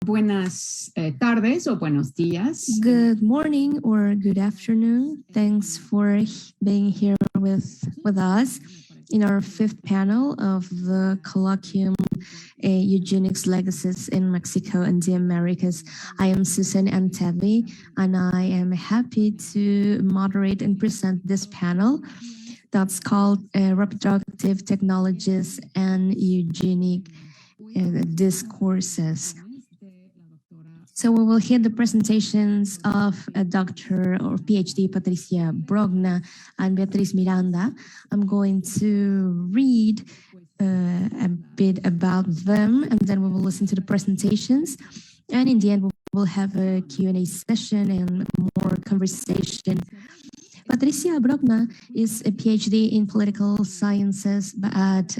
Buenas tardes o buenos días. Good morning or good afternoon. Thanks for being here with us in our fifth panel of the colloquium Eugenics, Legacies in Mexico and the Americas. I am Susan Antevi, and I am happy to moderate and present this panel that's called Reproductive Technologies and Eugenic Discourses. So we will hear the presentations of a doctor or PhD, Patricia Brogna, and Beatriz Miranda. I'm going to read a bit about them, and then we will listen to the presentations. And in the end, we will have a Q&A session and more conversation. Patricia Brogna is a PhD in political sciences at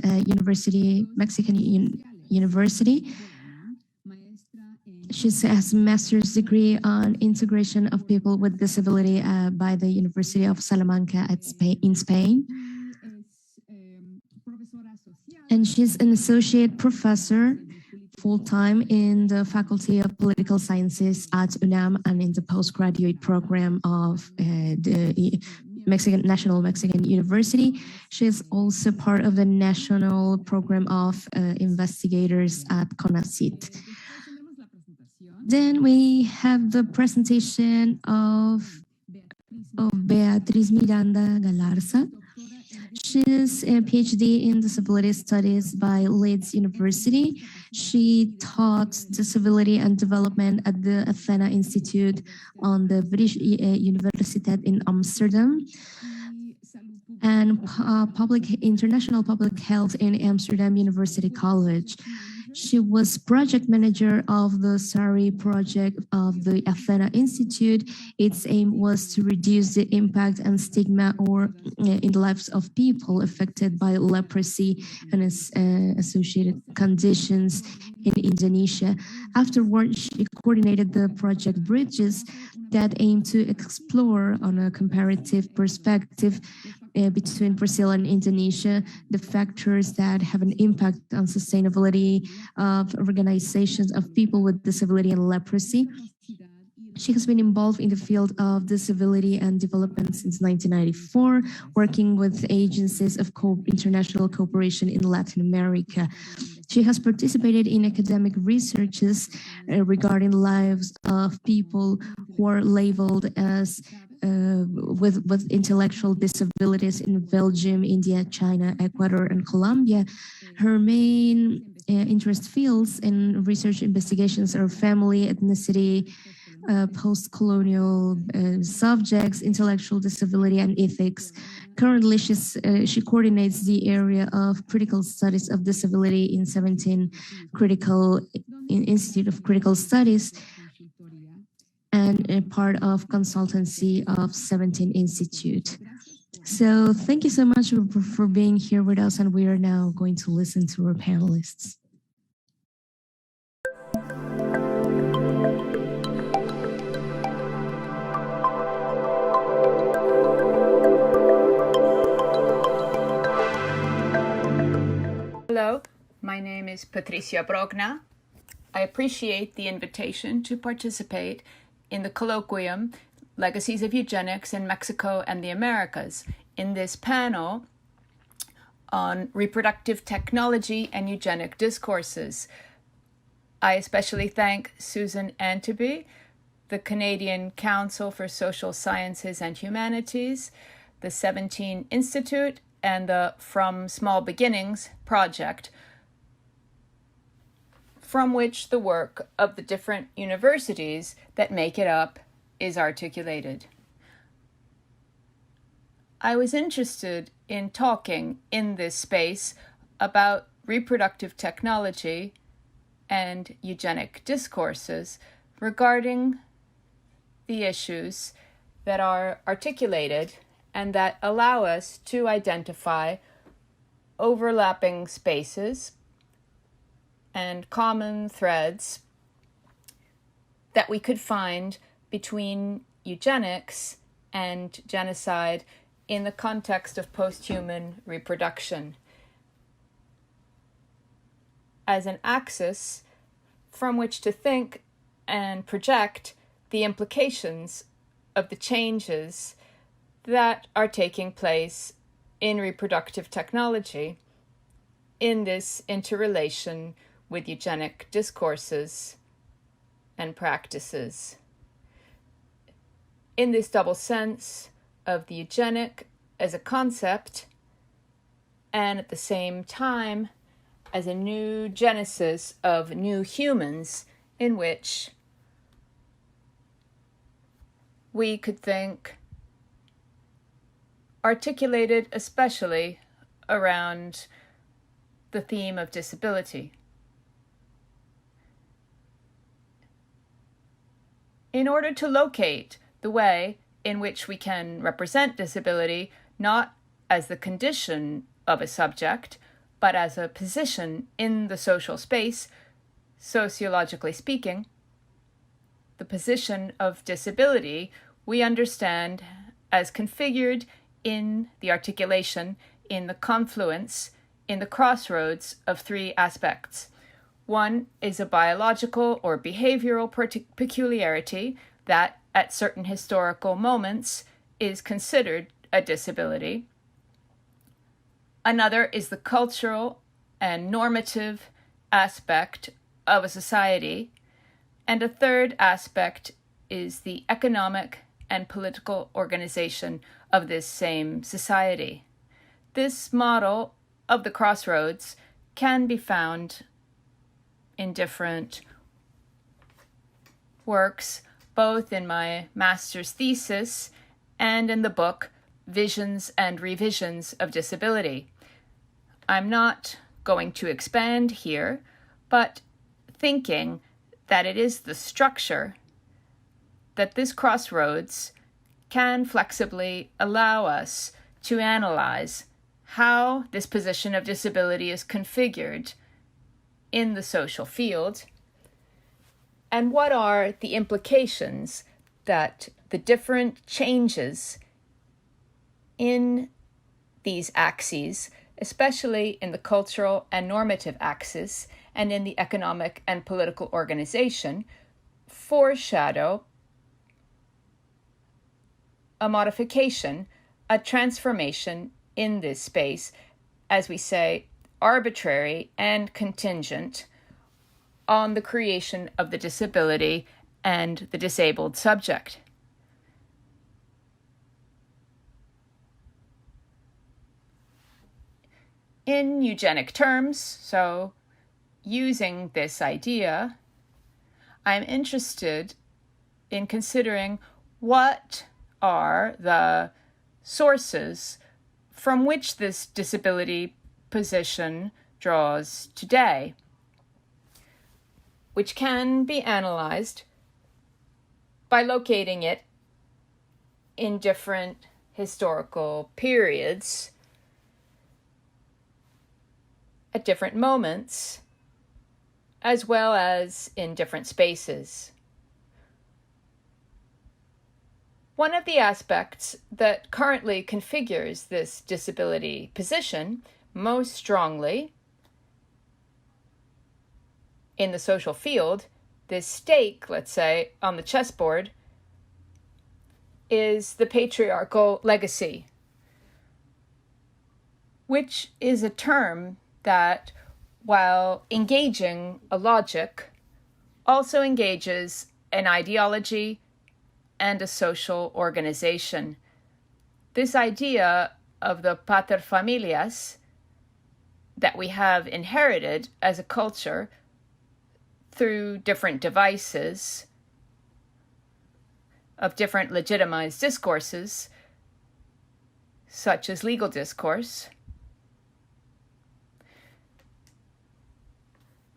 Mexican University. She has a master's degree on integration of people with disability by the University of Salamanca in Spain. And she's an associate professor full-time in the Faculty of Political Sciences at UNAM and in the postgraduate program of the National Mexican University. She is also part of the national program of investigators at CONACYT. Then we have the presentation of Beatriz Miranda Galarza. She's a PhD in disability studies by Leeds University. She taught disability and development at the Athena Institute on the British Universiteit in Amsterdam and international public health in Amsterdam University College. She was project manager of the SARI project of the Athena Institute. Its aim was to reduce the impact and stigma in the lives of people affected by leprosy and associated conditions in Indonesia. Afterwards, she coordinated the project Bridges that aim to explore on a comparative perspective between Brazil and Indonesia, the factors that have an impact on sustainability of organizations of people with disability and leprosy. She has been involved in the field of disability and development since 1994, working with agencies of international cooperation in Latin America. She has participated in academic researches regarding lives of people who are labeled as with intellectual disabilities in Belgium, India, China, Ecuador, and Colombia. Her main interest fields in research investigations are family, ethnicity, post-colonial subjects, intellectual disability, and ethics. Currently, she coordinates the area of critical studies of disability in 17 Institute of Critical Studies, and a part of consultancy of 17 Institute. So thank you so much for being here with us, and we are now going to listen to our panelists. Hello, my name is Patricia Brogna. I appreciate the invitation to participate in the colloquium Legacies of Eugenics in Mexico and the Americas in this panel on reproductive technology and eugenic discourses. I especially thank Susan Anteby, the Canadian Council for Social Sciences and Humanities, the 17 Institute, and the From Small Beginnings project, from which the work of the different universities that make it up is articulated. I was interested in talking in this space about reproductive technology and eugenic discourses regarding the issues that are articulated and that allow us to identify overlapping spaces and common threads that we could find between eugenics and genocide in the context of post-human reproduction. As an axis from which to think and project the implications of the changes that are taking place in reproductive technology in this interrelation with eugenic discourses and practices. In this double sense of the eugenic as a concept, and at the same time as a new genesis of new humans in which we could think, articulated especially around the theme of disability. In order to locate the way in which we can represent disability not as the condition of a subject, but as a position in the social space, sociologically speaking, the position of disability we understand as configured in the articulation, in the confluence, in the crossroads of three aspects. One is a biological or behavioral peculiarity that, at certain historical moments, is considered a disability. Another is the cultural and normative aspect of a society. And a third aspect is the economic and political organization of this same society. This model of the crossroads can be found in different works, both in my master's thesis and in the book Visions and Revisions of Disability. I'm not going to expand here, but thinking that it is the structure that this crossroads can flexibly allow us to analyze how this position of disability is configured in the social field, and what are the implications that the different changes in these axes, especially in the cultural and normative axis and in the economic and political organization, foreshadow a modification, a transformation in this space, as we say, arbitrary and contingent on the creation of the disability and the disabled subject. In eugenic terms, so using this idea, I'm interested in considering what are the sources from which this disability position draws today, which can be analyzed by locating it in different historical periods at different moments, as well as in different spaces. One of the aspects that currently configures this disability position most strongly in the social field, this stake, let's say, on the chessboard, is the patriarchal legacy, which is a term that, while engaging a logic, also engages an ideology and a social organization. This idea of the paterfamilias that we have inherited as a culture through different devices of different legitimized discourses, such as legal discourse.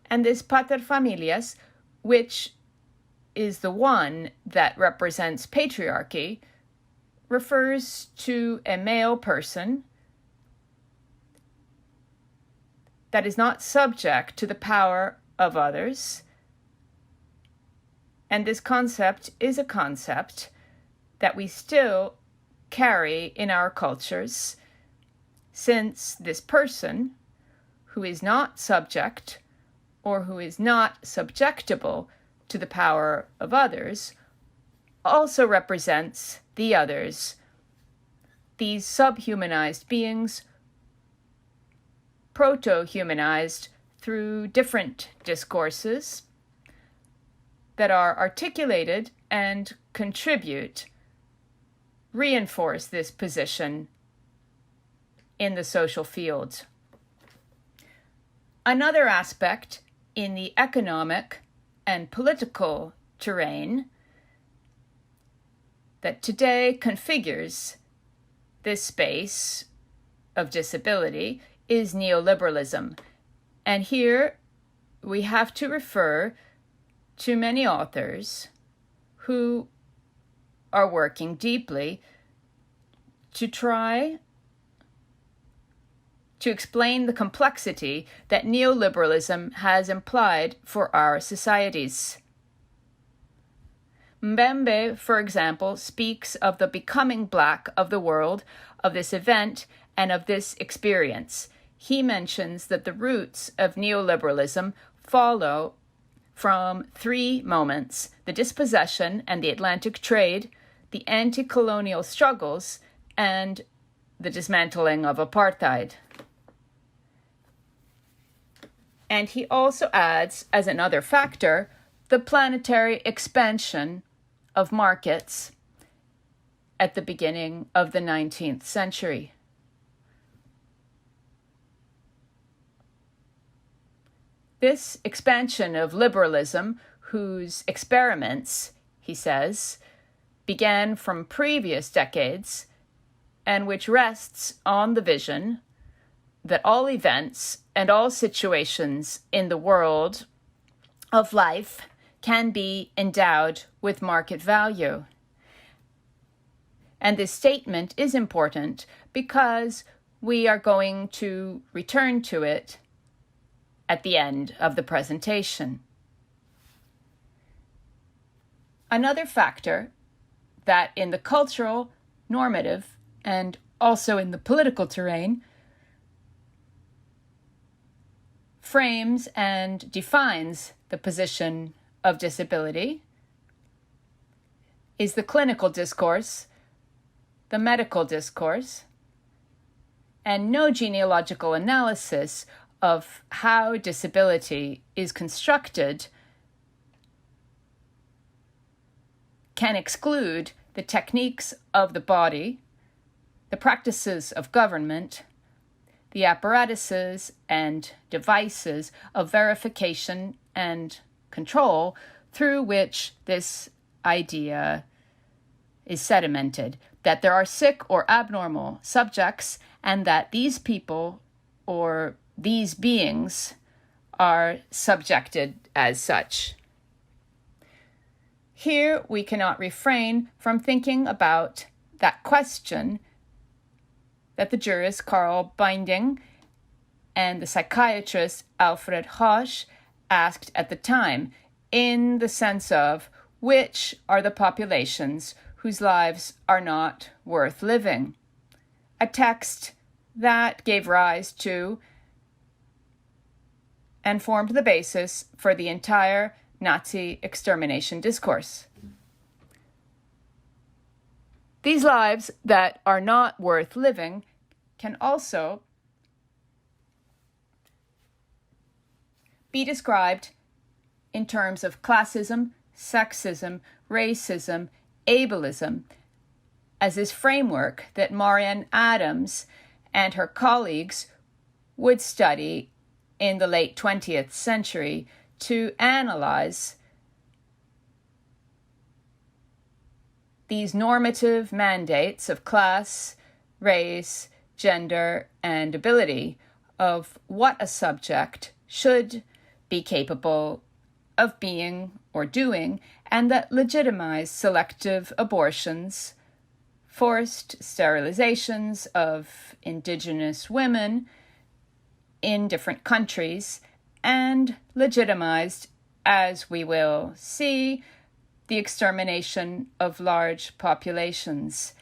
And this paterfamilias, which is the one that represents patriarchy, refers to a male person that is not subject to the power of others. And this concept is a concept that we still carry in our cultures, since this person, who is not subject or who is not subjectable to the power of others, also represents the others, these subhumanized beings, proto-humanized through different discourses that are articulated and reinforce this position in the social field. Another aspect in the economic and political terrain that today configures this space of disability is neoliberalism. And here we have to refer to many authors who are working deeply to try to explain the complexity that neoliberalism has implied for our societies. Mbembe, for example, speaks of the becoming black of the world, of this event, and of this experience. He mentions that the roots of neoliberalism follow from three moments: the dispossession and the Atlantic trade, the anti-colonial struggles, and the dismantling of apartheid. And he also adds, as another factor, the planetary expansion of markets at the beginning of the 19th century. This expansion of liberalism, whose experiments, he says, began from previous decades, and which rests on the vision that all events and all situations in the world of life can be endowed with market value. And this statement is important because we are going to return to it at the end of the presentation. Another factor that in the cultural, normative, and also in the political terrain frames and defines the position of disability is the clinical discourse, the medical discourse, and no genealogical analysis of how disability is constructed can exclude the techniques of the body, the practices of government, the apparatuses and devices of verification and control through which this idea is sedimented, that there are sick or abnormal subjects and that these people or these beings are subjected as such. Here we cannot refrain from thinking about that question that the jurist Karl Binding and the psychiatrist Alfred Hosch asked at the time, in the sense of which are the populations whose lives are not worth living. A text that gave rise to and formed the basis for the entire Nazi extermination discourse. These lives that are not worth living can also be described in terms of classism, sexism, racism, ableism, as this framework that Marianne Adams and her colleagues would study in the late 20th century to analyze these normative mandates of class, race, gender, and ability of what a subject should be capable of being or doing, and that legitimize selective abortions, forced sterilizations of indigenous women in different countries, and legitimized, as we will see, the extermination of large populations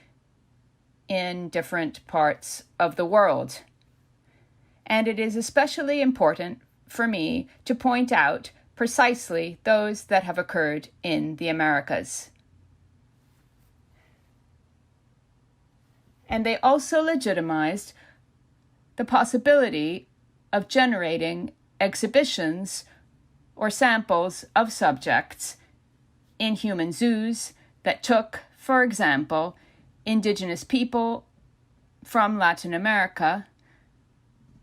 in different parts of the world. And it is especially important for me to point out precisely those that have occurred in the Americas. And they also legitimized the possibility of generating exhibitions or samples of subjects in human zoos that took, for example, indigenous people from Latin America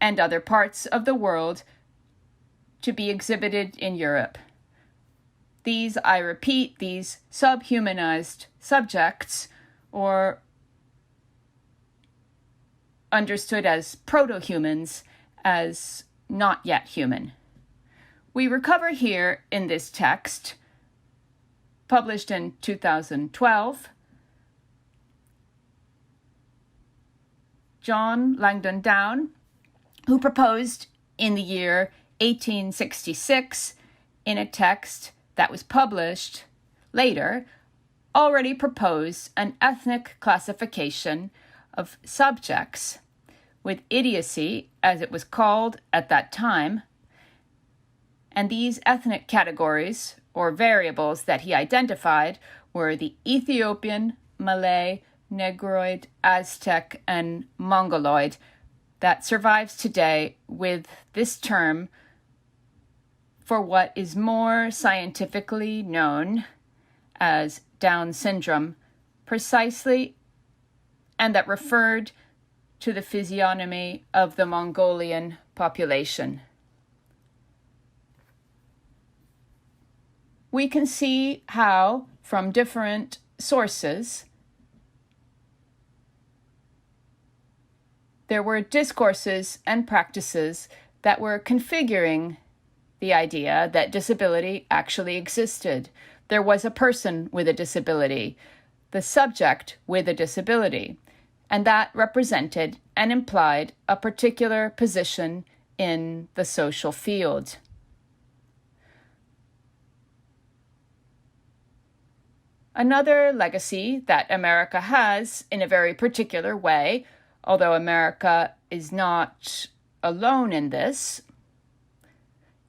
and other parts of the world to be exhibited in Europe. These, I repeat, these subhumanized subjects, or understood as proto-humans, as not yet human. We recover here in this text, published in 2012, John Langdon Down, who proposed in the year 1866 in a text that was published later, already proposed an ethnic classification of subjects with idiocy, as it was called at that time. And these ethnic categories, or variables that he identified, were the Ethiopian, Malay, Negroid, Aztec, and Mongoloid, that survives today with this term for what is more scientifically known as Down syndrome, precisely, and that referred to the physiognomy of the Mongolian population. We can see how, from different sources, there were discourses and practices that were configuring the idea that disability actually existed. There was a person with a disability, the subject with a disability, and that represented and implied a particular position in the social field. Another legacy that America has in a very particular way, although America is not alone in this,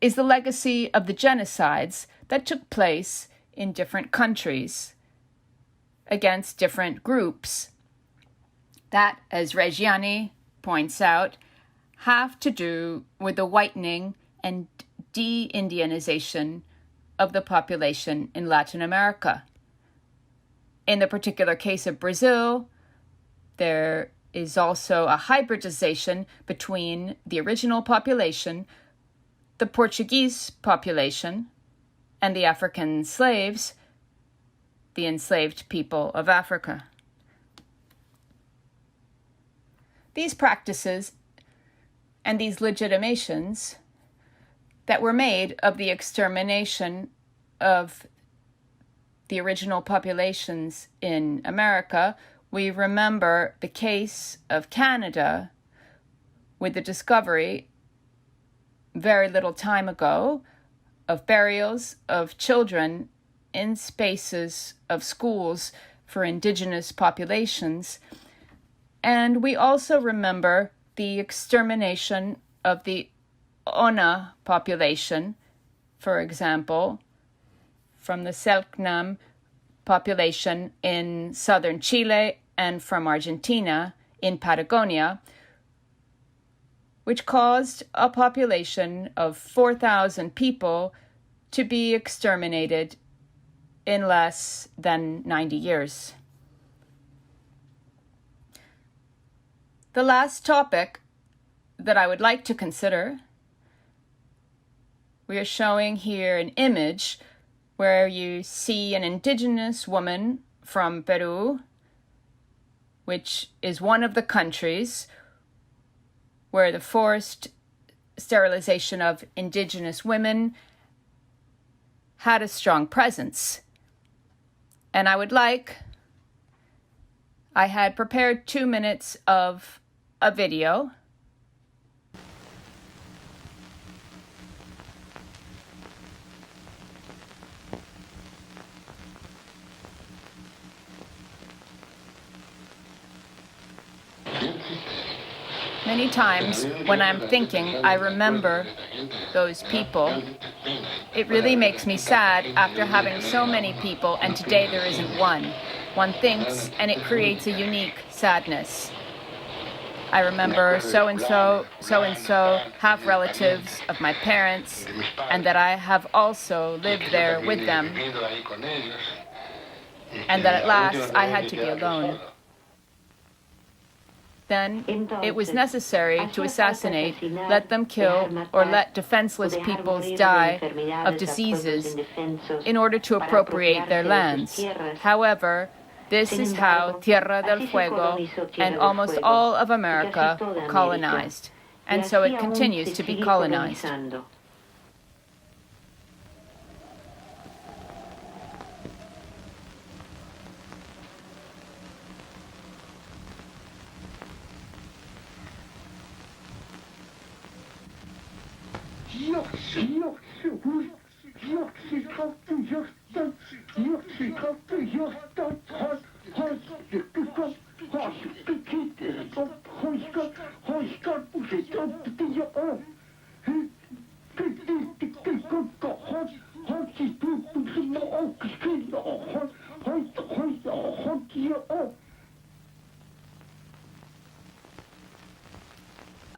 is the legacy of the genocides that took place in different countries against different groups that, as Reggiani points out, have to do with the whitening and de-Indianization of the population in Latin America. In the particular case of Brazil, there is also a hybridization between the original population, the Portuguese population, and the African slaves, the enslaved people of Africa. These practices and these legitimations that were made of the extermination of the original populations in America, we remember the case of Canada with the discovery very little time ago of burials of children in spaces of schools for indigenous populations. And we also remember the extermination of the Ona population, for example, from the Selknam population in southern Chile and from Argentina in Patagonia, which caused a population of 4,000 people to be exterminated in less than 90 years. The last topic that I would like to consider, we are showing here an image where you see an indigenous woman from Peru, which is one of the countries where the forced sterilization of indigenous women had a strong presence. And I had prepared 2 minutes of a video. Many times when I'm thinking, I remember those people. It really makes me sad after having so many people, and today there isn't one. One thinks, and it creates a unique sadness. I remember so-and-so, so-and-so, half relatives of my parents, and that I have also lived there with them, and that at last I had to be alone. Then it was necessary to assassinate, let them kill, or let defenseless peoples die of diseases in order to appropriate their lands. However, this is how Tierra del Fuego and almost all of America were colonized, and so it continues to be colonized.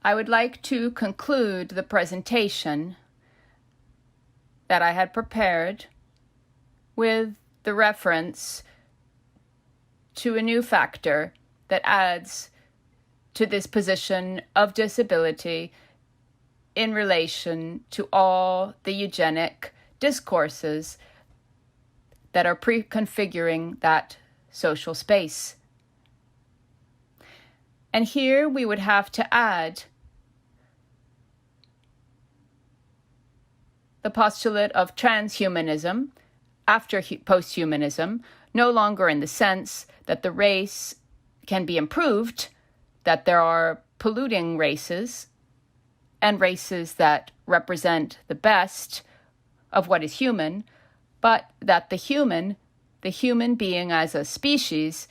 I would like to conclude the presentation that I had prepared with the reference to a new factor that adds to this position of disability in relation to all the eugenic discourses that are pre-configuring that social space. And here we would have to add the postulate of transhumanism after posthumanism, no longer in the sense that the race can be improved, that there are polluting races and races that represent the best of what is human, but that the human being as a species,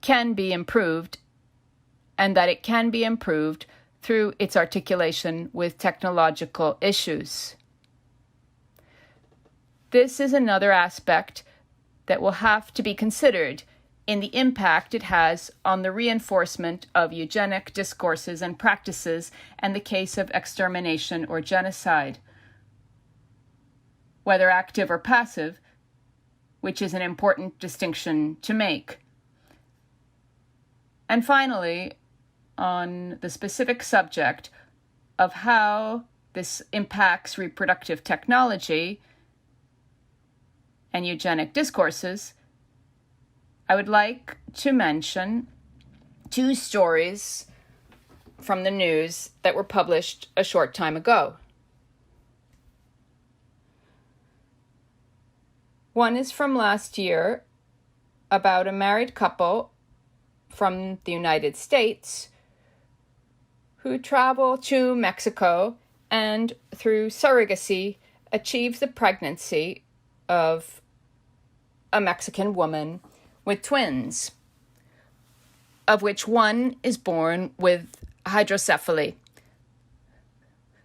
can be improved, and that it can be improved through its articulation with technological issues. This is another aspect that will have to be considered in the impact it has on the reinforcement of eugenic discourses and practices and the case of extermination or genocide, whether active or passive, which is an important distinction to make. And finally, on the specific subject of how this impacts reproductive technology and eugenic discourses, I would like to mention two stories from the news that were published a short time ago. One is from last year about a married couple from the United States who travel to Mexico and through surrogacy achieve the pregnancy of a Mexican woman with twins, of which one is born with hydrocephaly.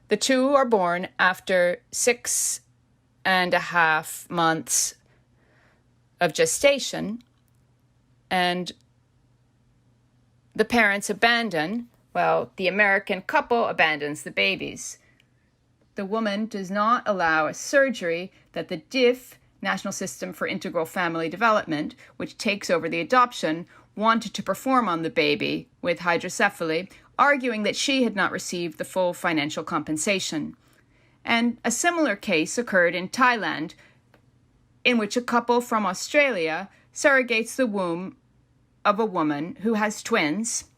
The two are born after 6.5 months of gestation, and the parents the American couple abandons the babies. The woman does not allow a surgery that the DIF, National System for Integral Family Development, which takes over the adoption, wanted to perform on the baby with hydrocephaly, arguing that she had not received the full financial compensation. And a similar case occurred in Thailand, in which a couple from Australia surrogates the womb of a woman who has twins.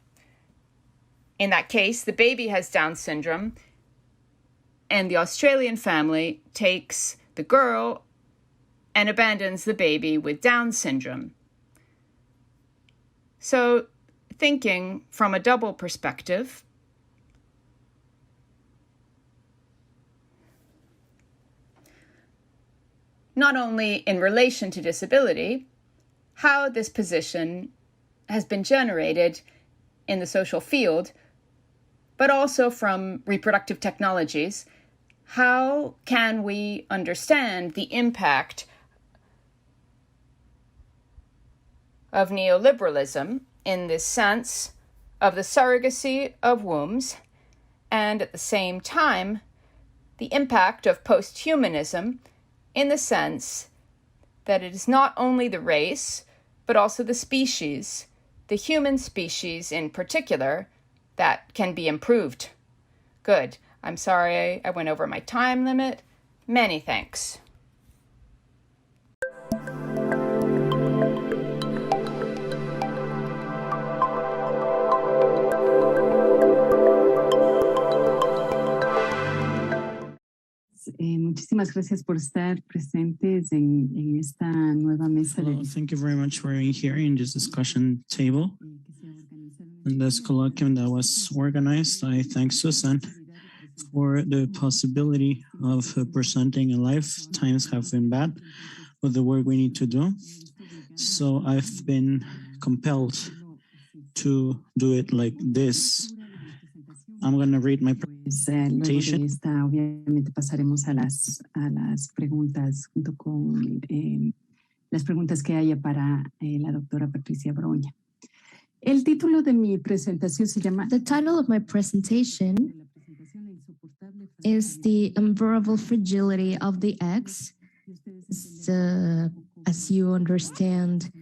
In that case, the baby has Down syndrome, and the Australian family takes the girl and abandons the baby with Down syndrome. So, thinking from a double perspective, not only in relation to disability, how this position has been generated in the social field, but also from reproductive technologies, how can we understand the impact of neoliberalism in this sense of the surrogacy of wombs, and at the same time, the impact of posthumanism in the sense that it is not only the race, but also the species, the human species in particular, that can be improved. Good. I'm sorry I went over my time limit. Many thanks. Muchísimas gracias por estar presentes en esta nueva mesa. Thank you very much for being here in this discussion table. In this colloquium that was organized, I thank Susan for the possibility of presenting a live. Times have been bad with the work we need to do. So I've been compelled to do it like this. I'm going to read my presentation. Obviamente pasaremos a las preguntas junto con las preguntas que haya para la doctora Patricia Brogna. El título de mi presentación se llama... The title of my presentation is The Unbearable Fragility of the Eggs. As you understand,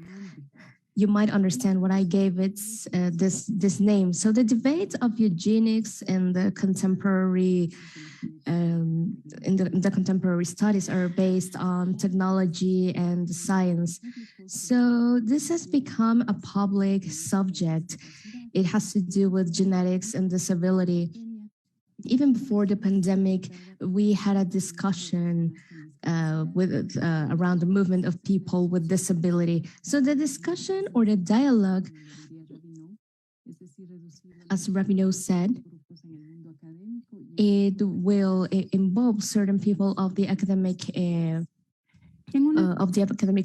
you might understand what I gave it this name. So the debate of eugenics and the contemporary the contemporary studies are based on technology and science. So this has become a public subject. It has to do with genetics and disability. Even before the pandemic, we had a discussion around the movement of people with disability. So the discussion or the dialogue, as Rabino said, it will involve certain people of the academic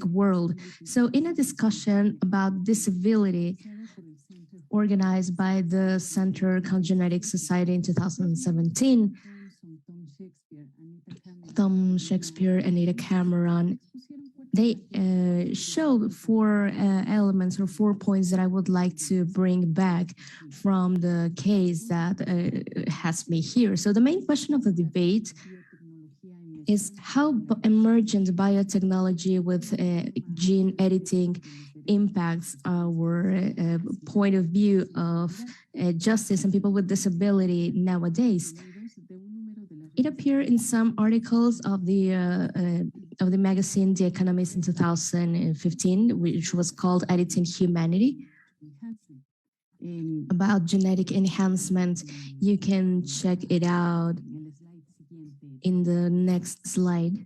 world. So in a discussion about disability organized by the Center Congenetic Society in 2017, Tom Shakespeare and Ada Cameron, they showed four elements or 4 points that I would like to bring back from the case that has me here. So the main question of the debate is how emergent biotechnology with gene editing impacts our point of view of justice and people with disability nowadays. It appeared in some articles of the magazine The Economist in 2015, which was called Editing Humanity, about genetic enhancement. You can check it out in the next slide.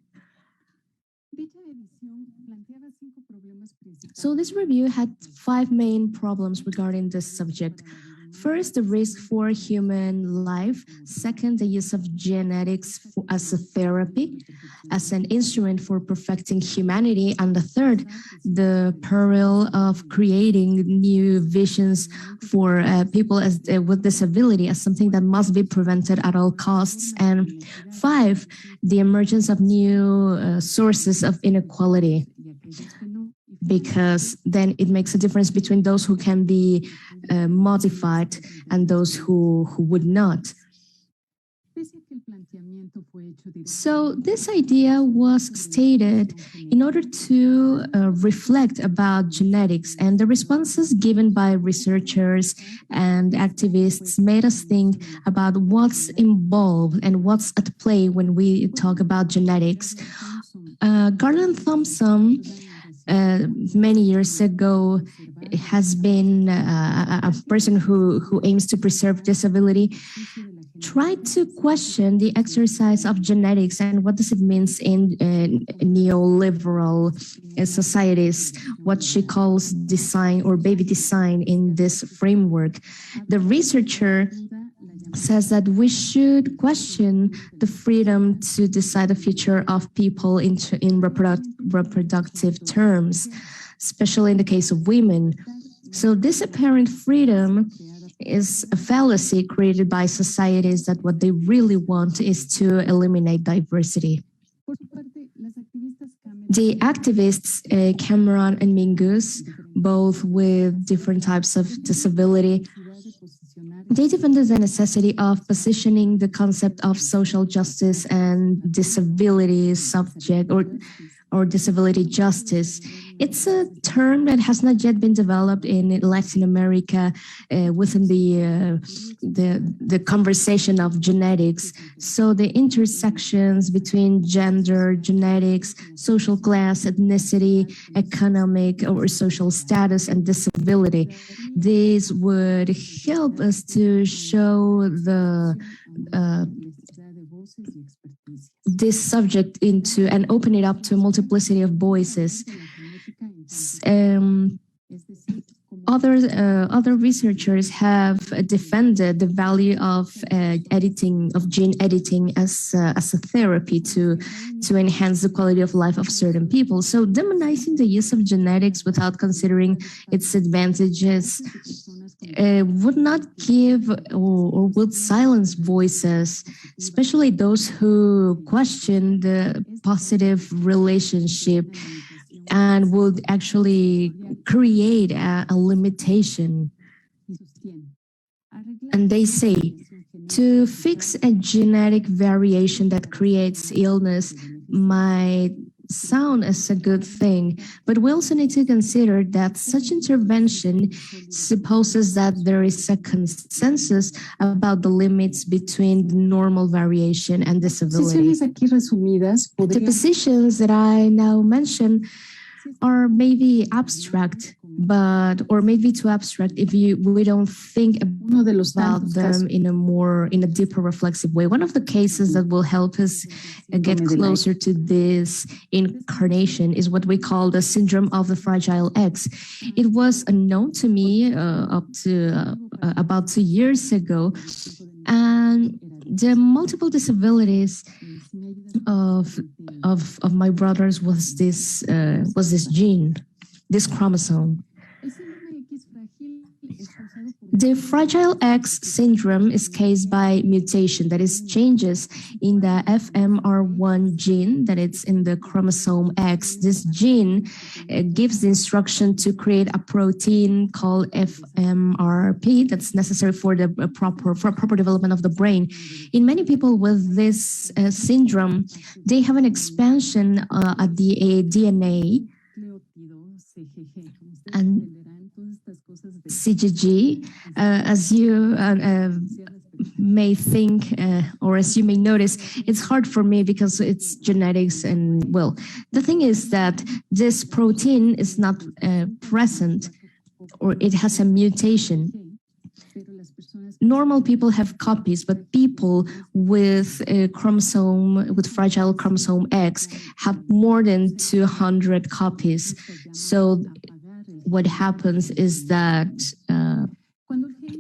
So this review had 5 main problems regarding this subject. First, the risk for human life. Second, the use of genetics as a therapy, as an instrument for perfecting humanity. And the third, the peril of creating new visions for people with disability as something that must be prevented at all costs. And 5, the emergence of new sources of inequality, because then it makes a difference between those who can be modified and those who would not. So this idea was stated in order to reflect about genetics, and the responses given by researchers and activists made us think about what's involved and what's at play when we talk about genetics. Garland Thompson, many years ago, has been a person who aims to preserve disability, tried to question the exercise of genetics and what does it mean in neoliberal societies, what she calls design or baby design in this framework. The researcher says that we should question the freedom to decide the future of people in reproductive terms, especially in the case of women. So this apparent freedom is a fallacy created by societies that what they really want is to eliminate diversity. The activists, Cameron and Mingus, both with different types of disability, they defended the necessity of positioning the concept of social justice and disability subject or disability justice. It's a term that has not yet been developed in Latin America within the conversation of genetics. So the intersections between gender, genetics, social class, ethnicity, economic or social status, and disability. This would help us to show this subject into and open it up to a multiplicity of voices. Other researchers have defended the value of gene editing as a therapy to enhance the quality of life of certain people. So demonizing the use of genetics without considering its advantages would not give or would silence voices, especially those who question the positive relationship, and would actually create a limitation. And they say, to fix a genetic variation that creates illness might sound as a good thing, but we also need to consider that such intervention supposes that there is a consensus about the limits between normal variation and disability. The positions that I now mentioned are maybe abstract, or maybe too abstract if we don't think about them in a deeper reflexive way. One of the cases that will help us get closer to this incarnation is what we call the syndrome of the fragile X. It was unknown to me up to about 2 years ago, and the multiple disabilities of my brothers was this gene, this chromosome. The fragile X syndrome is caused by mutation, that is changes in the FMR1 gene that it's in the chromosome X. This gene gives the instruction to create a protein called FMRP that's necessary for the proper development of the brain. In many people with this syndrome, they have an expansion at the DNA and CGG, as you may think, or as you may notice, it's hard for me because it's genetics. And well, the thing is that this protein is not present, or it has a mutation. Normal people have copies, but people with fragile chromosome X have more than 200 copies. So what happens is that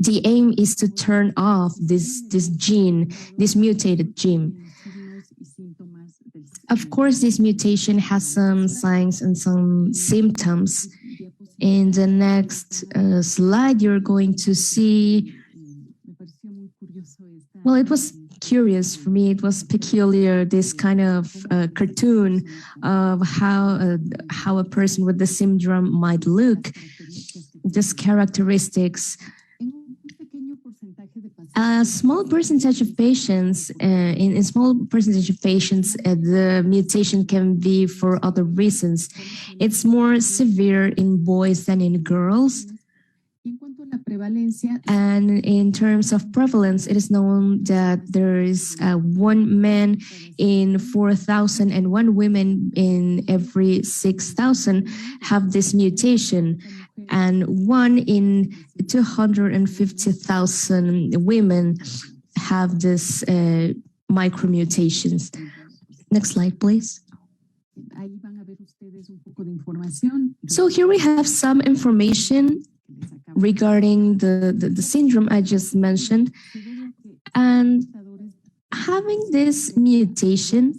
the aim is to turn off this gene, this mutated gene. Of course, this mutation has some signs and some symptoms. In the next slide, you're going to see, well, it was curious for me. It was peculiar, this kind of cartoon of how a person with the syndrome might look, just characteristics. A small percentage of patients, in a small percentage of patients, the mutation can be for other reasons. It's more severe in boys than in girls. And in terms of prevalence, it is known that there is 1 man in 4,000 and 1 woman in every 6,000 have this mutation, and 1 in 250,000 women have this micromutations. Next slide, please. So here we have some information regarding the syndrome I just mentioned. And having this mutation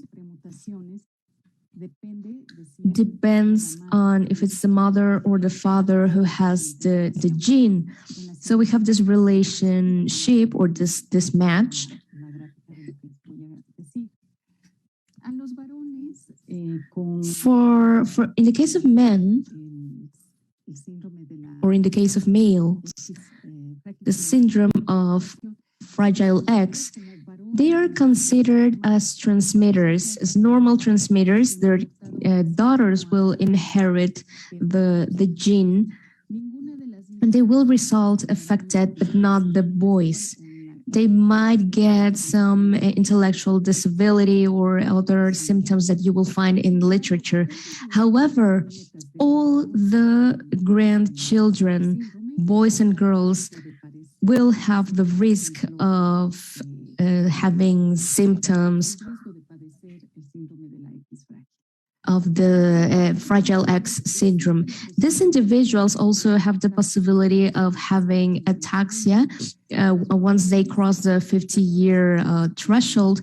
depends on if it's the mother or the father who has the gene. So we have this relationship or this match. For in the case of men, or in the case of males, the syndrome of Fragile X, they are considered as transmitters, as normal transmitters. Their daughters will inherit the gene, and they will result affected, but not the boys. They might get some intellectual disability or other symptoms that you will find in literature. However, all the grandchildren, boys and girls, will have the risk of having symptoms of the Fragile X syndrome. These individuals also have the possibility of having ataxia once they cross the 50-year threshold.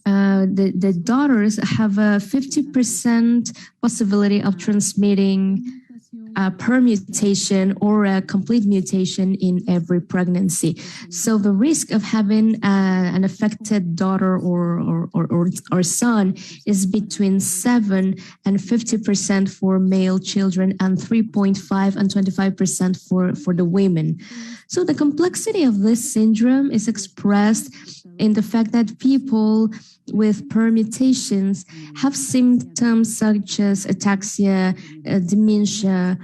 The daughters have a 50% possibility of transmitting a permutation or a complete mutation in every pregnancy. So the risk of having an affected daughter or son is between 7 and 50% for male children and 3.5 and 25% for the women. So the complexity of this syndrome is expressed in the fact that people with permutations have symptoms such as ataxia, dementia,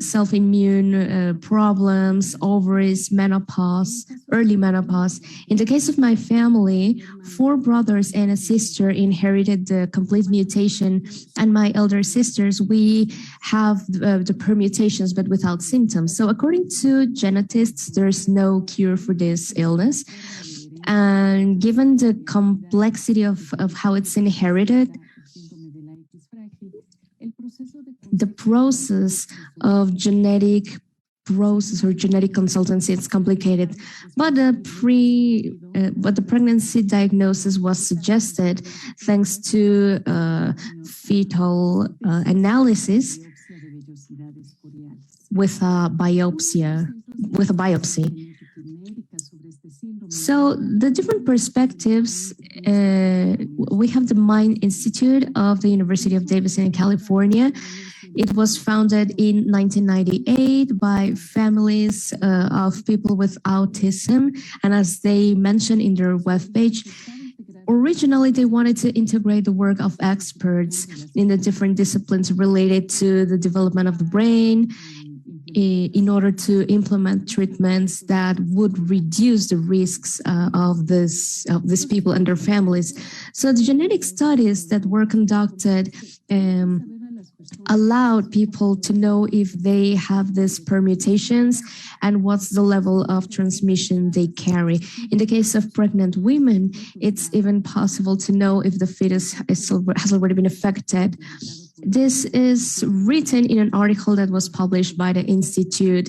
self-immune problems, ovaries, menopause, early menopause. In the case of my family, 4 brothers and a sister inherited the complete mutation, and my elder sisters, we have the permutations but without symptoms. So according to genetists, there's no cure for this illness. And given the complexity of how it's inherited, the process of genetic consultancy is complicated, but the pregnancy diagnosis was suggested thanks to fetal analysis with a biopsy. So the different perspectives, we have the Mind Institute of the University of Davis in California. It was founded in 1998 by families of people with autism. And as they mentioned in their webpage, originally they wanted to integrate the work of experts in the different disciplines related to the development of the brain, in order to implement treatments that would reduce the risks of these people and their families. So the genetic studies that were conducted allowed people to know if they have these permutations and what's the level of transmission they carry. In the case of pregnant women, it's even possible to know if the fetus has already been affected. This is written in an article that was published by the Institute,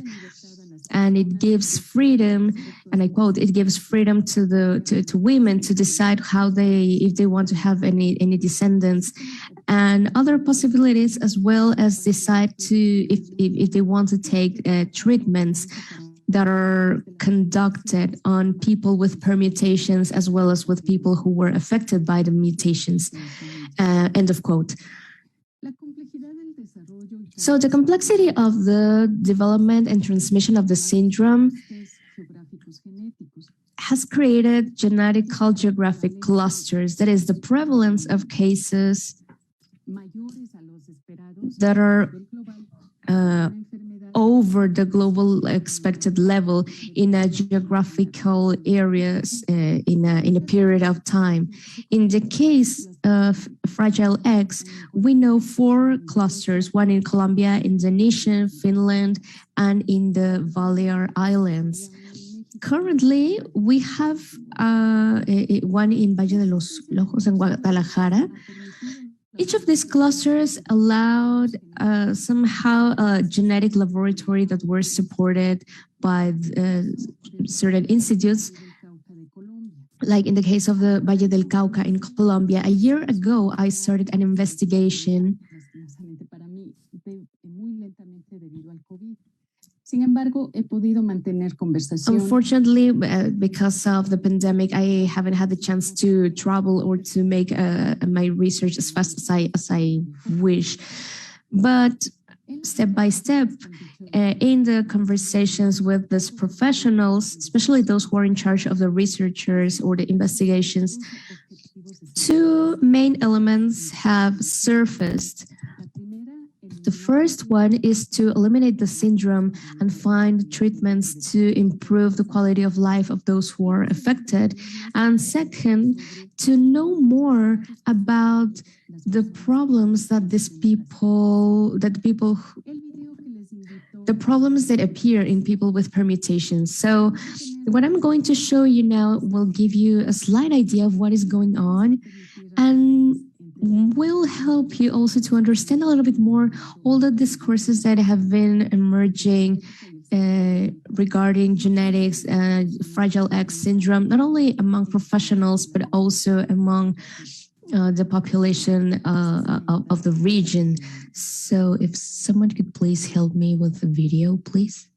and it gives freedom, and I quote, it gives freedom to women to decide if they want to have any descendants, and other possibilities, as well as decide if they want to take treatments that are conducted on people with permutations, as well as with people who were affected by the mutations. End of quote. So the complexity of the development and transmission of the syndrome has created genetical geographic clusters. That is the prevalence of cases that are over the global expected level in a geographical areas in a period of time. In the case of Fragile X, we know 4 clusters, one in Colombia, Indonesia, Finland, and in the Balear Islands. Currently, we have one in Valle de los Lojos in Guadalajara. Each of these clusters allowed somehow a genetic laboratory that were supported by certain institutes, like in the case of the Valle del Cauca in Colombia. A year ago, I started an investigation Sin embargo, he podido mantener conversación. Unfortunately, because of the pandemic, I haven't had the chance to travel or to make my research as fast as I wish. But step by step, in the conversations with these professionals, especially those who are in charge of the researchers or the investigations, two main elements have surfaced. The first one is to eliminate the syndrome and find treatments to improve the quality of life of those who are affected. And second, to know more about the problems that the problems that appear in people with permutations. So what I'm going to show you now will give you a slight idea of what is going on and will help you also to understand a little bit more all the discourses that have been emerging regarding genetics and Fragile X syndrome, not only among professionals, but also among the population of the region. So if someone could please help me with the video, please.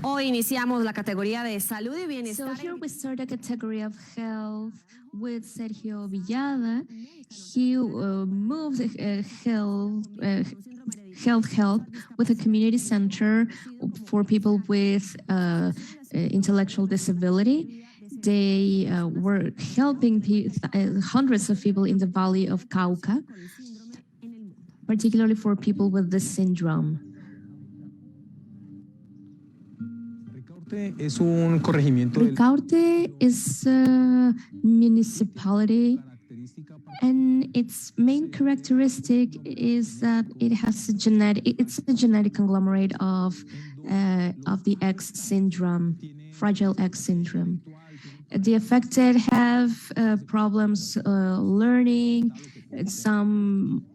Hoy iniciamos la categoría de salud y bienestar. So here we start the category of health with Sergio Villada. He moved health help with a community center for people with intellectual disability. They were helping hundreds of people in the Valley of Cauca, particularly for people with this syndrome. Ricaurte is a municipality, and its main characteristic is that it's a genetic conglomerate of the X syndrome, Fragile X syndrome. The affected have problems learning, some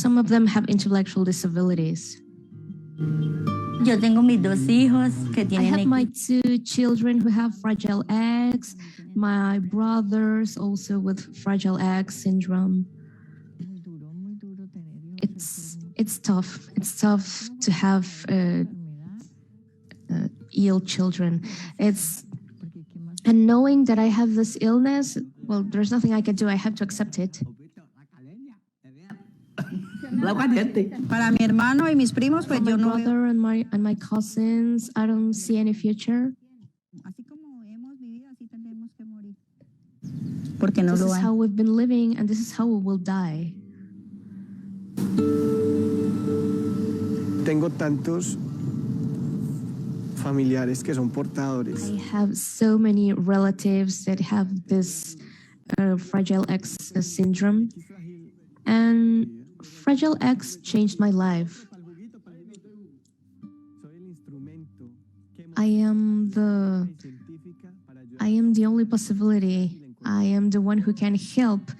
of them have intellectual disabilities. Yo tengo mis dos hijos que tienen. I have my two children who have Fragile X, my brothers also with Fragile X syndrome. It's tough. It's tough to have ill children. And knowing that I have this illness, well, there's nothing I can do. I have to accept it. Para mi hermano y mis primos, pues yo no. My brother and my cousins, I don't see any future. Así como hemos vivido, así tendremos que morir. Porque no This lo is hay. how we've been living, and this is how we will die. Tengo tantos familiares que son portadores. I have so many relatives that have this Fragile X syndrome, and Fragile X changed my life. I am the only possibility. I am the one who can help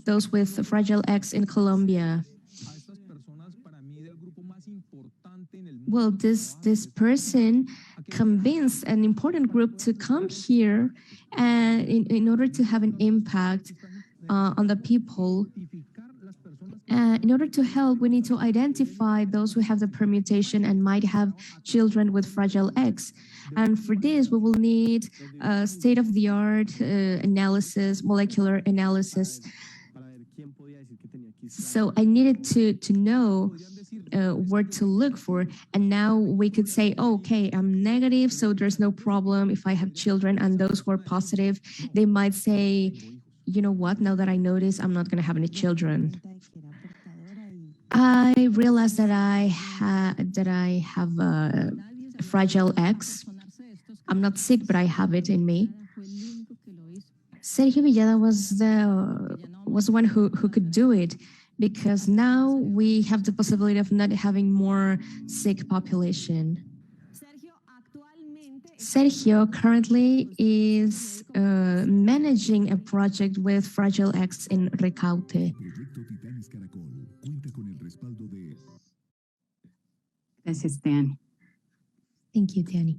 those with Fragile X in Colombia. Well, this person convinced an important group to come here and in order to have an impact on the people. In order to help, we need to identify those who have the permutation and might have children with Fragile X. And for this, we will need state-of-the-art analysis, molecular analysis. So I needed to know where to look for. And now we could say, oh, okay, I'm negative, so there's no problem if I have children. And those who are positive, they might say, you know what, now that I know this, I'm not going to have any children. I realized that I have a Fragile X. I'm not sick, but I have it in me. Sergio Villada was the one who could do it, because now we have the possibility of not having more sick population. Sergio currently is managing a project with Fragile X in Ricaurte. Gracias, Tiani. Thank you, Tiani.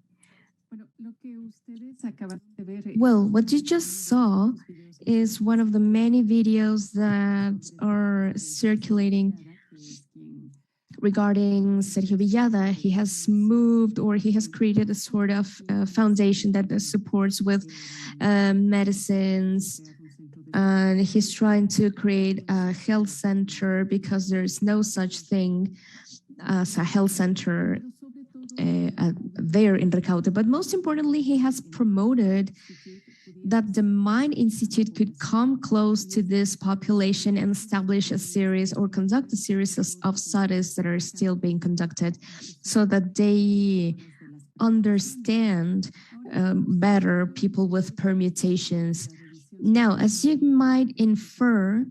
Well, what you just saw is one of the many videos that are circulating regarding Sergio Villada. He has moved, or he has created a sort of foundation that supports with medicines, and he's trying to create a health center because there's no such thing as a health center there in Recaute. But most importantly, he has promoted that the Mind Institute could come close to this population and establish a series or conduct a series of studies that are still being conducted so that they understand better people with permutations. Now, as you might infer,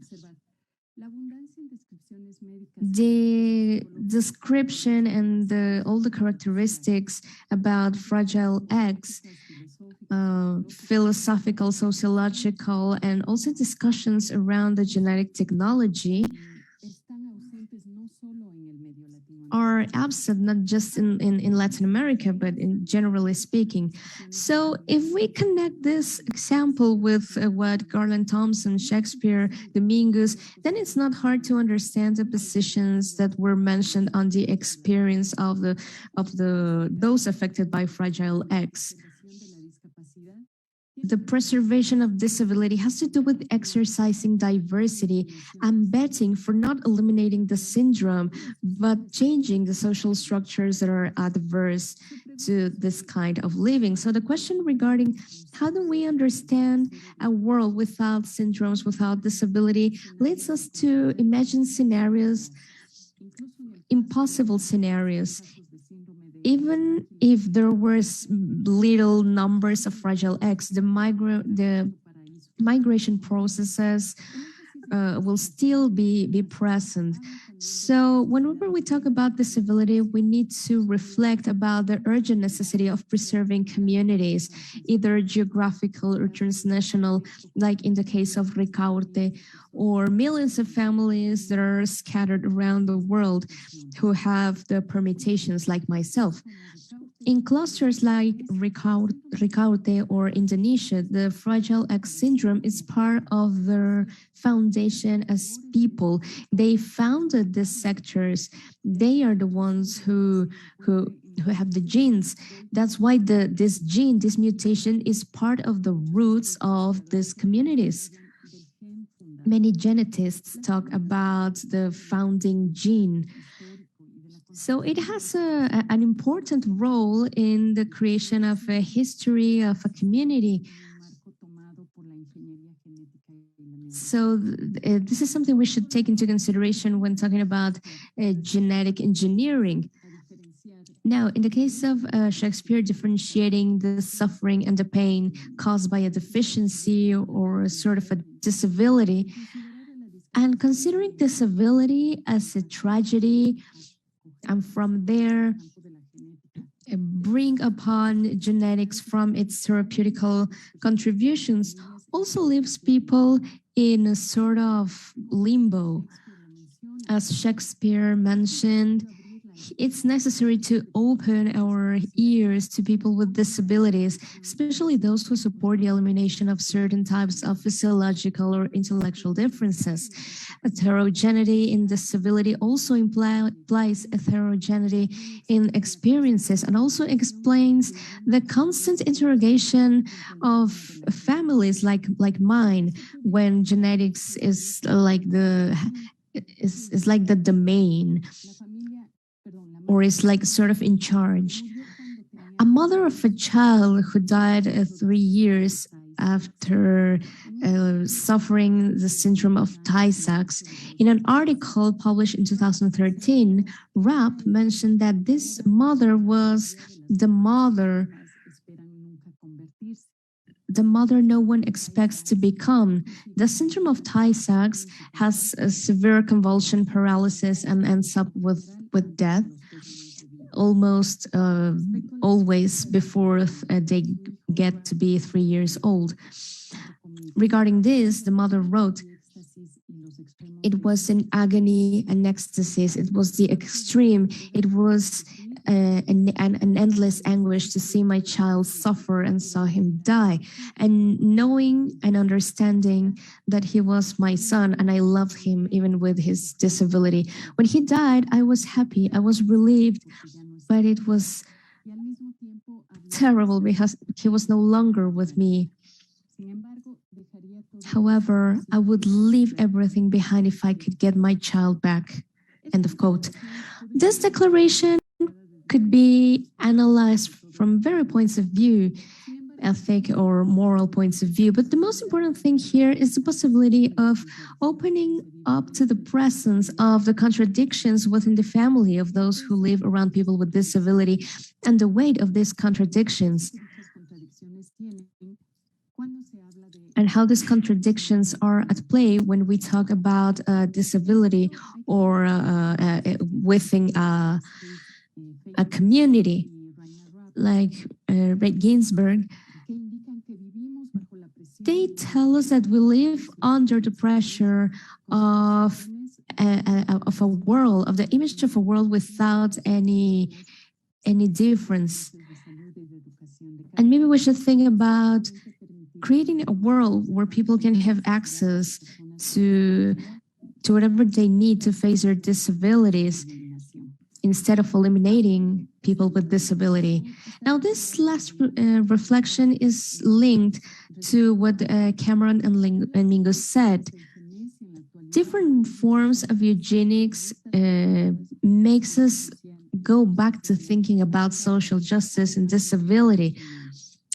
the description and all the characteristics about Fragile X, philosophical, sociological, and also discussions around the genetic technology are absent not just in Latin America, but in generally speaking. So if we connect this example with what Garland Thompson, Shakespeare, Dominguez, then it's not hard to understand the positions that were mentioned on the experience of those affected by Fragile X. The preservation of disability has to do with exercising diversity and betting for not eliminating the syndrome, but changing the social structures that are adverse to this kind of living. So the question regarding how do we understand a world without syndromes, without disability, leads us to imagine scenarios, impossible scenarios. Even if there were little numbers of Fragile X, the migration processes will still be present. So whenever we talk about disability, we need to reflect about the urgent necessity of preserving communities, either geographical or transnational, like in the case of Ricaurte, or millions of families that are scattered around the world who have the permutations like myself. In clusters like Ricaurte or Indonesia, the Fragile X syndrome is part of their foundation as people. They founded these sectors. They are the ones who have the genes. That's why this mutation is part of the roots of these communities. Many geneticists talk about the founding gene. So it has an important role in the creation of a history of a community. So this is something we should take into consideration when talking about genetic engineering. Now, in the case of Shakespeare, differentiating the suffering and the pain caused by a deficiency or a sort of a disability, and considering disability as a tragedy, and from there, bring upon genetics from its therapeutical contributions, also leaves people in a sort of limbo. As Shakespeare mentioned, it's necessary to open our ears to people with disabilities, especially those who support the elimination of certain types of physiological or intellectual differences. Heterogeneity in disability also implies heterogeneity in experiences and also explains the constant interrogation of families like mine, when genetics is like the domain, or is like sort of in charge. A mother of a child who died 3 years after suffering the syndrome of Tay-Sachs, in an article published in 2013, Rapp mentioned that this mother was the mother no one expects to become. The syndrome of Tay-Sachs has a severe convulsion paralysis and ends up with death, almost always before they get to be 3 years old. Regarding this, the mother wrote, "It was an agony and ecstasies. It was the extreme. It was an endless anguish to see my child suffer and saw him die. And knowing and understanding that he was my son and I loved him even with his disability. When he died, I was happy, I was relieved, but it was terrible because he was no longer with me. However, I would leave everything behind if I could get my child back. End of quote. This declaration could be analyzed from various points of view, ethic or moral points of view. But the most important thing here is the possibility of opening up to the presence of the contradictions within the family of those who live around people with disability and the weight of these contradictions. And how these contradictions are at play when we talk about disability or within a community. Like Ray Ginsburg, they tell us that we live under the pressure of a world, of the image of a world without any difference. And maybe we should think about creating a world where people can have access to whatever they need to face their disabilities instead of eliminating people with disability. Now, this last reflection is linked to what Cameron and Mingus said. Different forms of eugenics makes us go back to thinking about social justice and disability,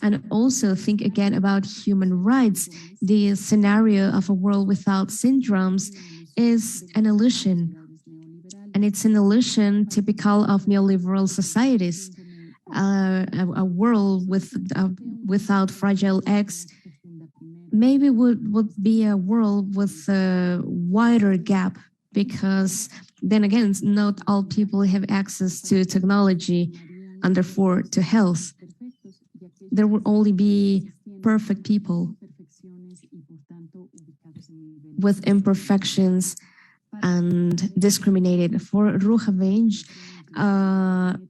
and also think again about human rights. The scenario of a world without syndromes is an illusion. And it's an illusion typical of neoliberal societies. A world without fragile X maybe would be a world with a wider gap, because then again, not all people have access to technology and therefore to health. There will only be perfect people with imperfections and discriminated. For Ruhavenj,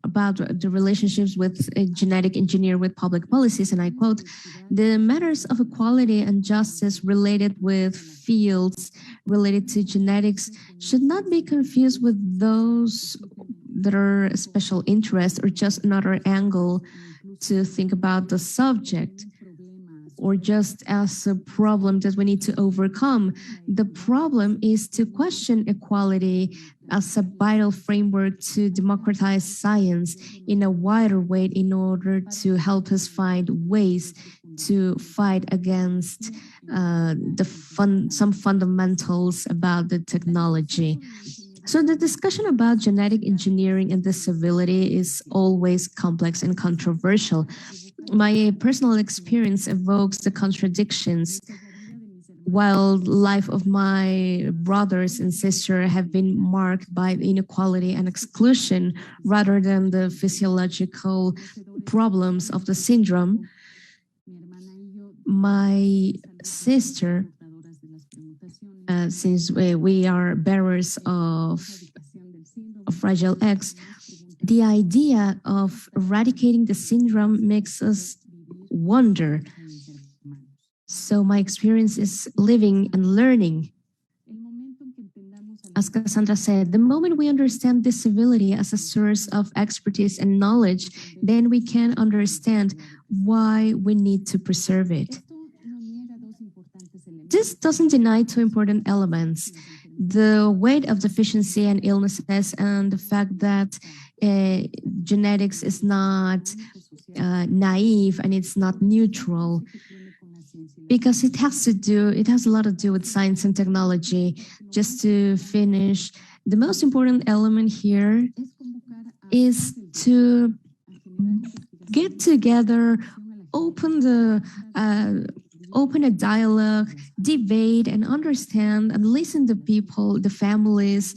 about the relationships with a genetic engineer with public policies, and I quote, "The matters of equality and justice related with fields related to genetics should not be confused with those that are a special interest or just another angle to think about the subject, or just as a problem that we need to overcome. The problem is to question equality as a vital framework to democratize science in a wider way in order to help us find ways to fight against some fundamentals about the technology." So the discussion about genetic engineering and disability is always complex and controversial. My personal experience evokes the contradictions. While the life of my brothers and sisters have been marked by inequality and exclusion rather than the physiological problems of the syndrome, my sister, since we are bearers of Fragile X, the idea of eradicating the syndrome makes us wonder. So my experience is living and learning. As Cassandra said, the moment we understand disability as a source of expertise and knowledge, then we can understand why we need to preserve it. This doesn't deny two important elements: the weight of deficiency and illnesses, and the fact that genetics is not naive and it's not neutral, because it has a lot to do with science and technology. Just to finish, the most important element here is to get together, open a dialogue, debate, and understand and listen to people, the families,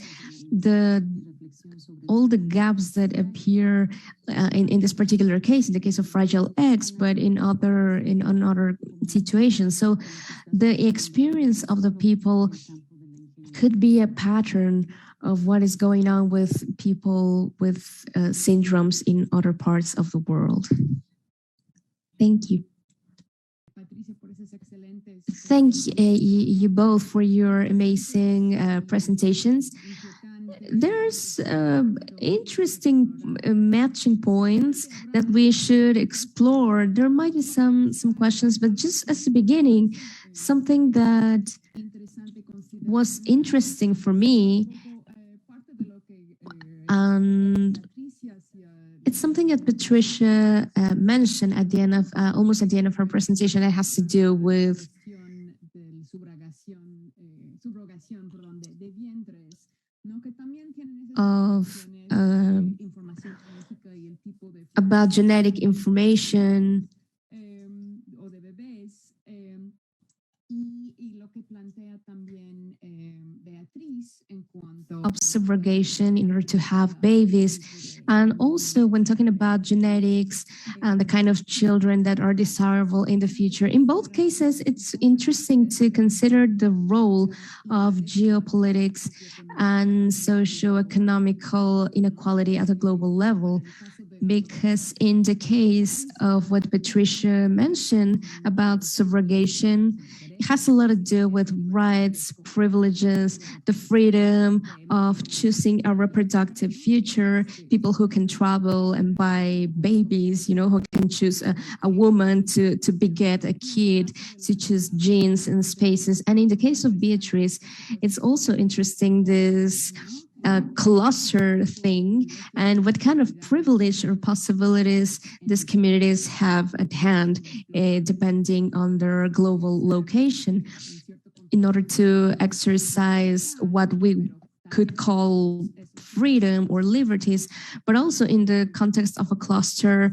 all the gaps that appear in this particular case, in the case of Fragile X, but in other situations. So the experience of the people could be a pattern of what is going on with people with syndromes in other parts of the world. Thank you. Thank you both for your amazing presentations. There's interesting matching points that we should explore. There might be some questions, but just as the beginning, something that was interesting for me, and it's something that Patricia mentioned at the end of, almost at the end of her presentation, that has to do with about genetic information. Of subrogation in order to have babies. And also when talking about genetics and the kind of children that are desirable in the future, in both cases, it's interesting to consider the role of geopolitics and socio-economical inequality at a global level. Because in the case of what Patricia mentioned about subrogation, it has a lot to do with rights, privileges, the freedom of choosing a reproductive future, people who can travel and buy babies, you know, who can choose a woman to beget a kid, to choose genes and spaces. And in the case of Beatriz, it's also interesting this cluster thing and what kind of privilege or possibilities these communities have at hand, depending on their global location, in order to exercise what we could call freedom or liberties. But also in the context of a cluster,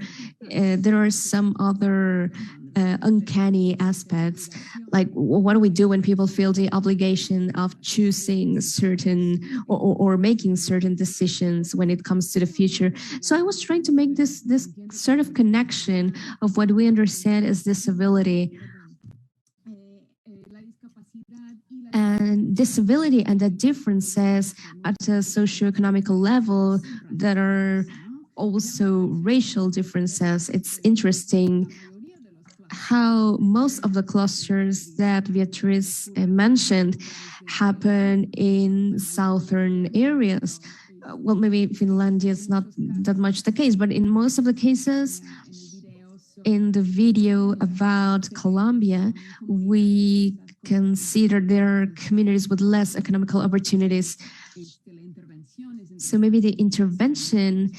there are some other uncanny aspects, like what do we do when people feel the obligation of choosing certain or making certain decisions when it comes to the future. So I was trying to make this sort of connection of what we understand as disability and disability and the differences at a socioeconomical level that are also racial differences. It's interesting how most of the clusters that Beatriz mentioned happen in southern areas. Well, maybe Finlandia is not that much the case, but in most of the cases, in the video about Colombia, we consider there are communities with less economical opportunities. So maybe the intervention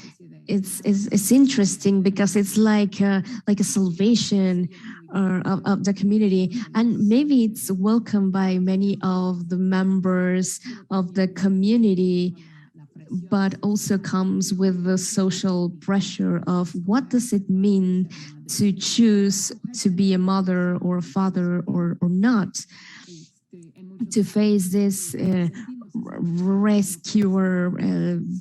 is interesting because it's like a salvation of the community, and maybe it's welcomed by many of the members of the community, but also comes with the social pressure of what does it mean to choose to be a mother or a father or not, to face this rescuer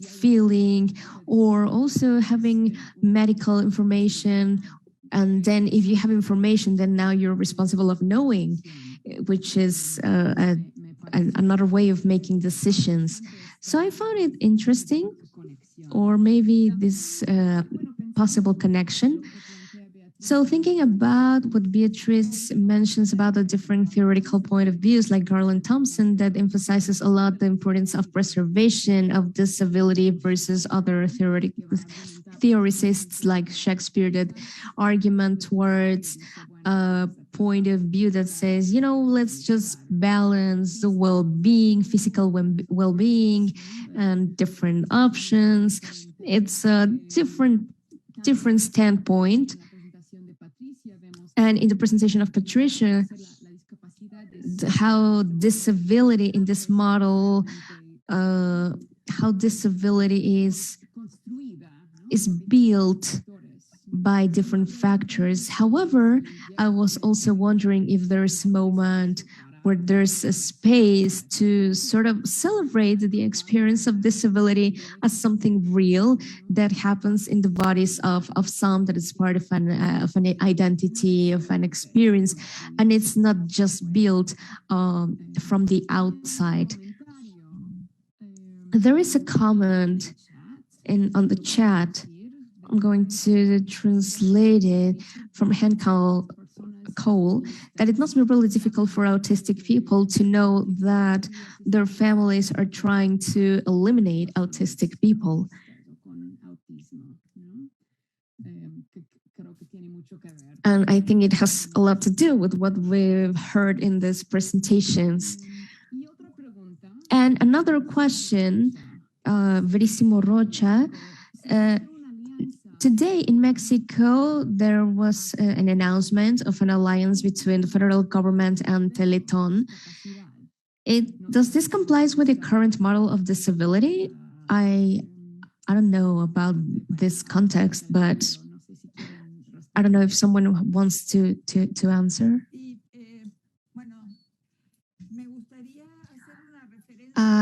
feeling, or also having medical information. And then if you have information, then now you're responsible of knowing, which is another way of making decisions. So I found it interesting, or maybe this possible connection. So thinking about what Beatriz mentions about the different theoretical point of views, like Garland Thompson, that emphasizes a lot the importance of preservation of disability versus other theoricists like Shakespeare that argument towards a point of view that says, you know, let's just balance the well-being, physical well-being, and different options. It's a different standpoint. And in the presentation of Patricia, how disability in this model, how disability is built by different factors. However, I was also wondering if there's a moment where there's a space to sort of celebrate the experience of disability as something real that happens in the bodies of some, that is part of an identity, of an experience, and it's not just built from the outside. There is a comment on the chat. I'm going to translate it from Cole, that it must be really difficult for autistic people to know that their families are trying to eliminate autistic people. And I think it has a lot to do with what we've heard in these presentations. And another question, Verissimo Rocha, today in Mexico, there was an announcement of an alliance between the federal government and Teleton. Does this comply with the current model of disability? I don't know about this context, but I don't know if someone wants to answer.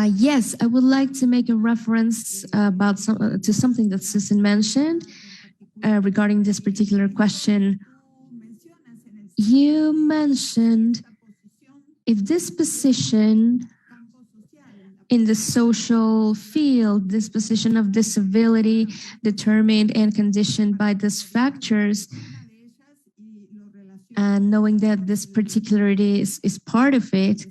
Yes, I would like to make a reference to something that Susan mentioned regarding this particular question. You mentioned if this position in the social field, this position of disability determined and conditioned by these factors, and knowing that this particularity is part of it,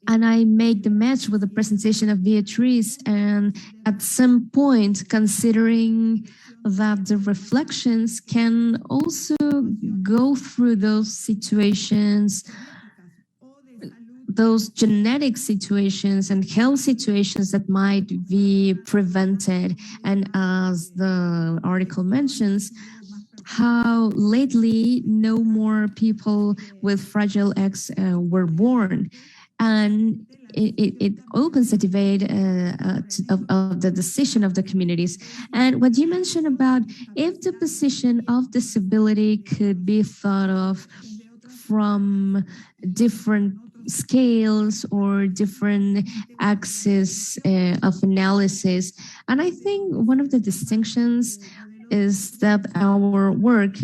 and I make the match with the presentation of Beatriz, and at some point considering that the reflections can also go through those situations, those genetic situations and health situations that might be prevented. And as the article mentions, how lately no more people with fragile eggs were born. And it opens the debate of the decision of the communities. And what you mentioned about if the position of disability could be thought of from different scales or different axes of analysis. And I think one of the distinctions is that our work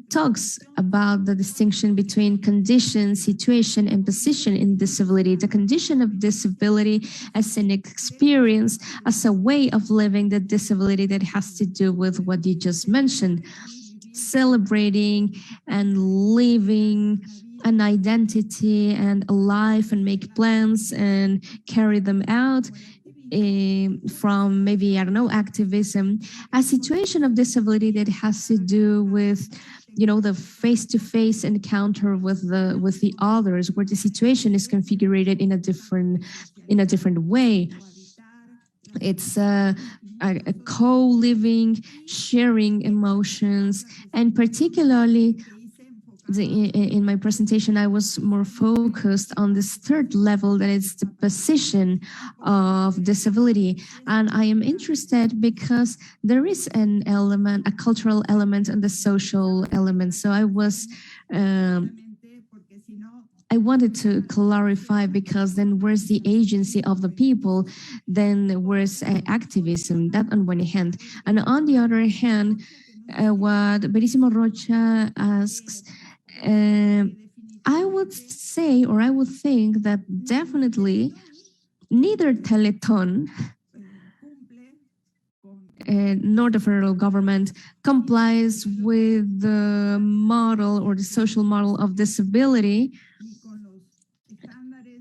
talks about the distinction between condition, situation, and position in disability. The condition of disability as an experience, as a way of living the disability that has to do with what you just mentioned, celebrating and living an identity and a life and make plans and carry them out from maybe, I don't know, activism. A situation of disability that has to do with, you know, the face-to-face encounter with the others, where the situation is configured in a different way. It's a co-living, sharing emotions, and particularly in my presentation, I was more focused on this third level, that is the position of disability. And I am interested because there is an element, a cultural element and the social element. So I wanted to clarify, because then where's the agency of the people? Then where's activism? That on one hand. And on the other hand, what Verissimo Rocha asks, I would say, or I would think that definitely neither Teleton nor the federal government complies with the model or the social model of disability,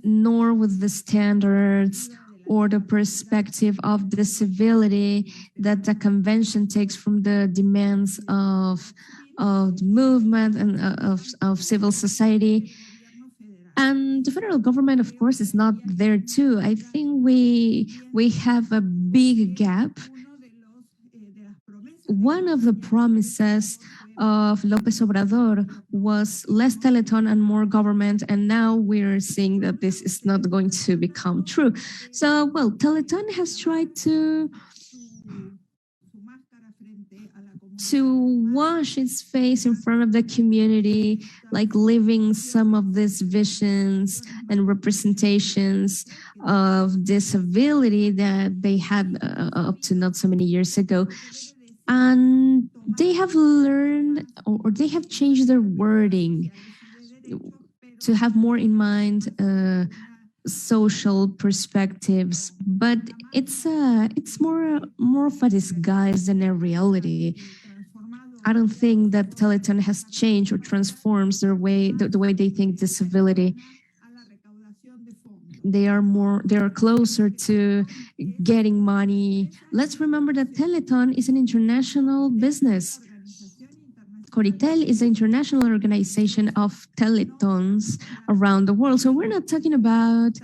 nor with the standards or the perspective of disability that the convention takes from the demands of the movement and of civil society. And the federal government, of course, is not there too. I think we have a big gap. One of the promises of López Obrador was less Teleton and more government, and now we're seeing that this is not going to become true. So, well, Teleton has tried to wash its face in front of the community, like living some of these visions and representations of disability that they had up to not so many years ago. And they have learned, or they have changed their wording to have more in mind social perspectives, but it's more of a disguise than a reality. I don't think that Teleton has changed or transforms the way they think disability. They are closer to getting money. Let's remember that Teleton is an international business. Coritel is an international organization of teletons around the world. So we're not talking about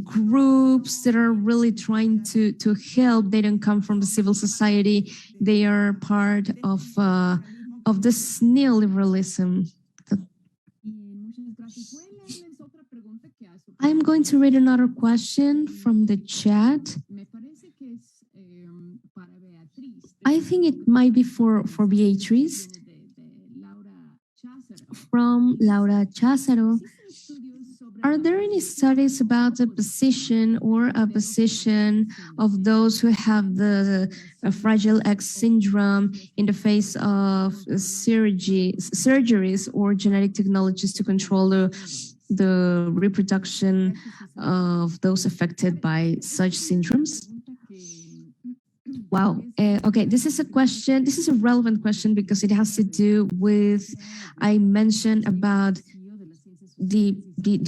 groups that are really trying to help. They don't come from the civil society. They are part of this neoliberalism. I'm going to read another question from the chat. I think it might be for Beatriz. From Laura Cházaro. Are there any studies about the position of those who have the Fragile X syndrome in the face of surgeries or genetic technologies to control the reproduction of those affected by such syndromes? Wow. Okay, this is a question. This is a relevant question because it has to do with, I mentioned about the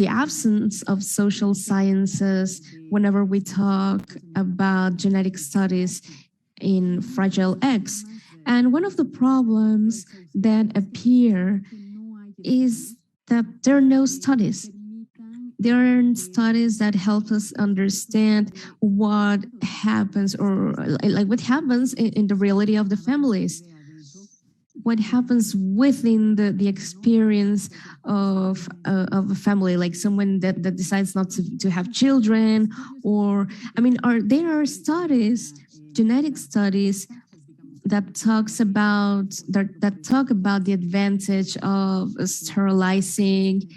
absence of social sciences whenever we talk about genetic studies in Fragile X. And one of the problems that appear is that there are no studies. There aren't studies that help us understand what happens or like what happens in the reality of the families. What happens within the experience of a family, like someone that decides not to have children, or there are studies, genetic studies that talk about the advantage of sterilizing,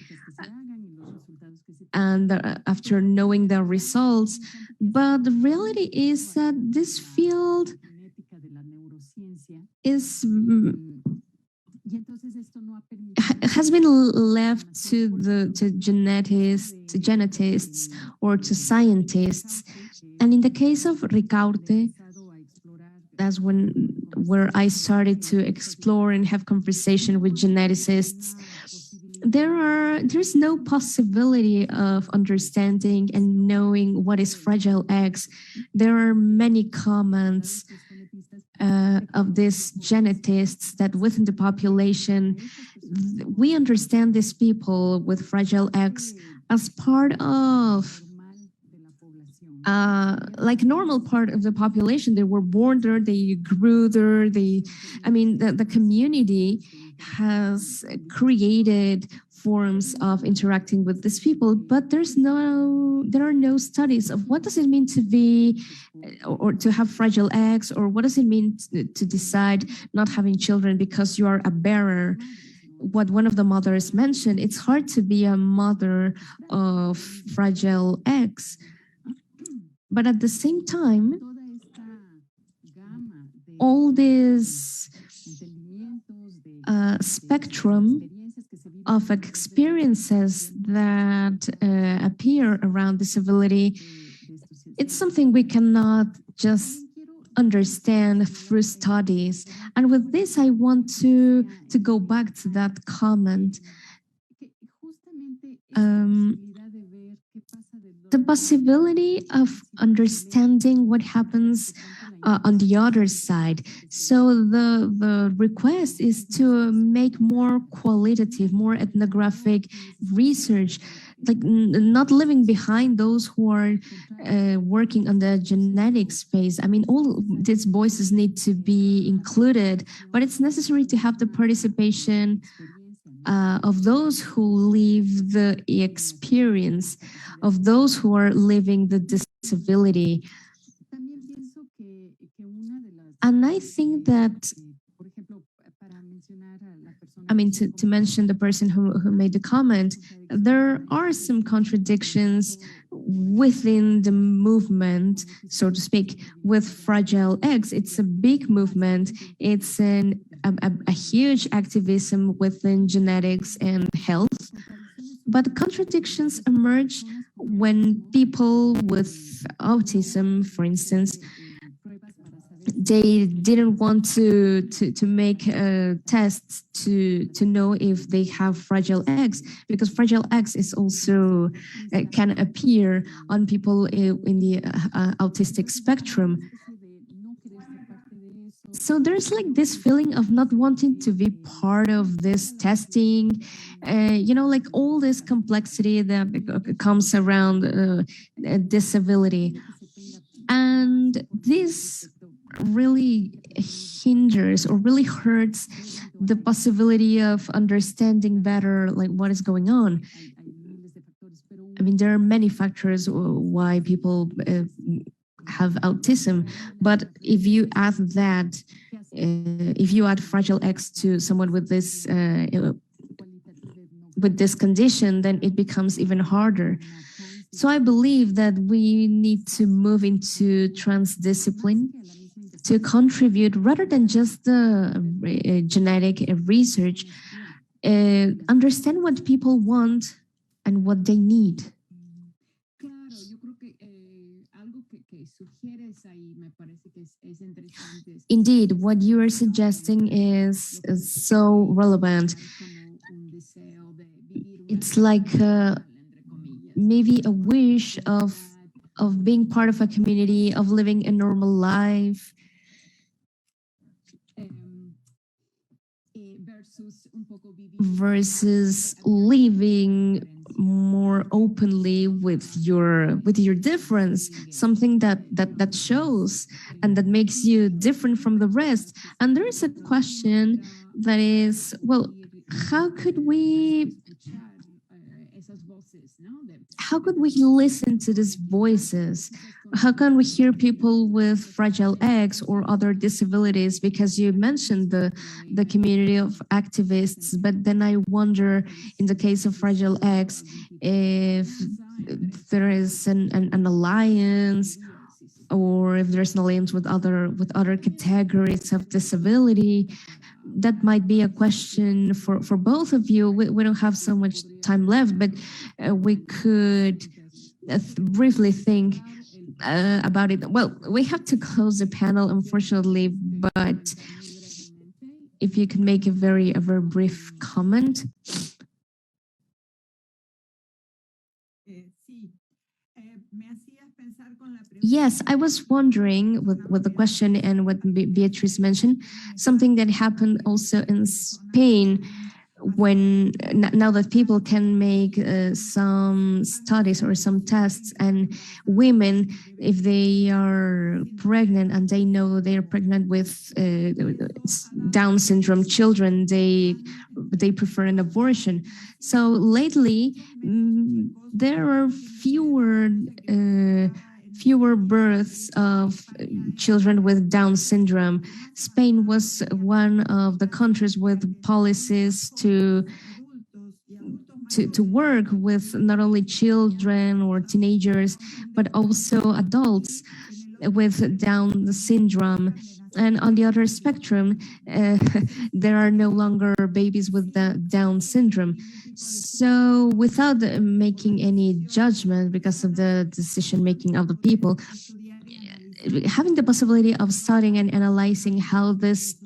and after knowing the results. But the reality is that this field has been left to genetists or to scientists. And in the case of Ricaurte, that's where I started to explore and have conversation with geneticists. There's no possibility of understanding and knowing what is Fragile X. There are many comments of these genetists that within the population, we understand these people with Fragile X as part of like normal part of the population. They were born there, they grew there, the community has created forms of interacting with these people, but there are no studies of what does it mean to be or to have Fragile X, or what does it mean to decide not having children because you are a bearer. What one of the mothers mentioned, it's hard to be a mother of Fragile X. But at the same time, all this spectrum of experiences that appear around disability, it's something we cannot just understand through studies. And with this, I want to go back to that comment. The possibility of understanding what happens on the other side. So the request is to make more qualitative, more ethnographic research, like not leaving behind those who are working on the genetic space. All these voices need to be included, but it's necessary to have the participation of those who live the experience, of those who are living the disability. And I think that, to mention the person who made the comment, there are some contradictions within the movement, so to speak, with Fragile X. It's a big movement. It's an a huge activism within genetics and health, but contradictions emerge when people with autism, for instance, they didn't want to make tests to know if they have fragile eggs, because fragile eggs is also can appear on people in the autistic spectrum. So there's like this feeling of not wanting to be part of this testing, like all this complexity that comes around disability. And this really hinders or really hurts the possibility of understanding better like what is going on. I mean, there are many factors why people have autism, but if you add that, if you add fragile X to someone with this condition, then it becomes even harder. So I believe that we need to move into transdiscipline to contribute rather than just the genetic research, understand what people want and what they need. Indeed, what you are suggesting is so relevant. It's like maybe a wish of being part of a community, of living a normal life. Versus living more openly with your difference, something that shows and that makes you different from the rest. And there is a question that is, well, how could we listen to these voices? How can we hear people with fragile eggs or other disabilities? Because you mentioned the community of activists, but then I wonder, in the case of fragile eggs, if there is an alliance, or if there's an alliance with other categories of disability. That might be a question for both of you. We don't have so much time left, but we could briefly think about it. Well, we have to close the panel, unfortunately, but if you can make a very brief comment. Yes, I was wondering with the question and what Beatriz mentioned, something that happened also in Spain, when now that people can make some studies or some tests, and women, if they are pregnant and they know they are pregnant with Down syndrome children, they prefer an abortion. So lately, there are fewer births of children with Down syndrome. Spain was one of the countries with policies to work with not only children or teenagers, but also adults with Down syndrome. And on the other spectrum, there are no longer babies with the Down syndrome. So without making any judgment because of the decision-making of the people, having the possibility of studying and analyzing how these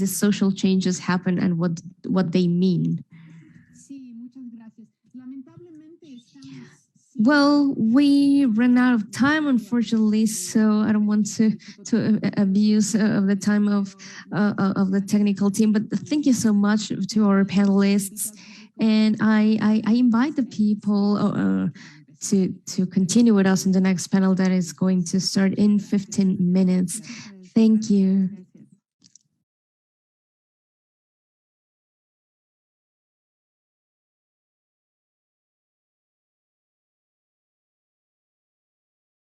social changes happen and what they mean. Well, we ran out of time, unfortunately, so I don't want to abuse of the time of the technical team. But thank you so much to our panelists, and I invite the people to continue with us in the next panel that is going to start in 15 minutes. Thank you.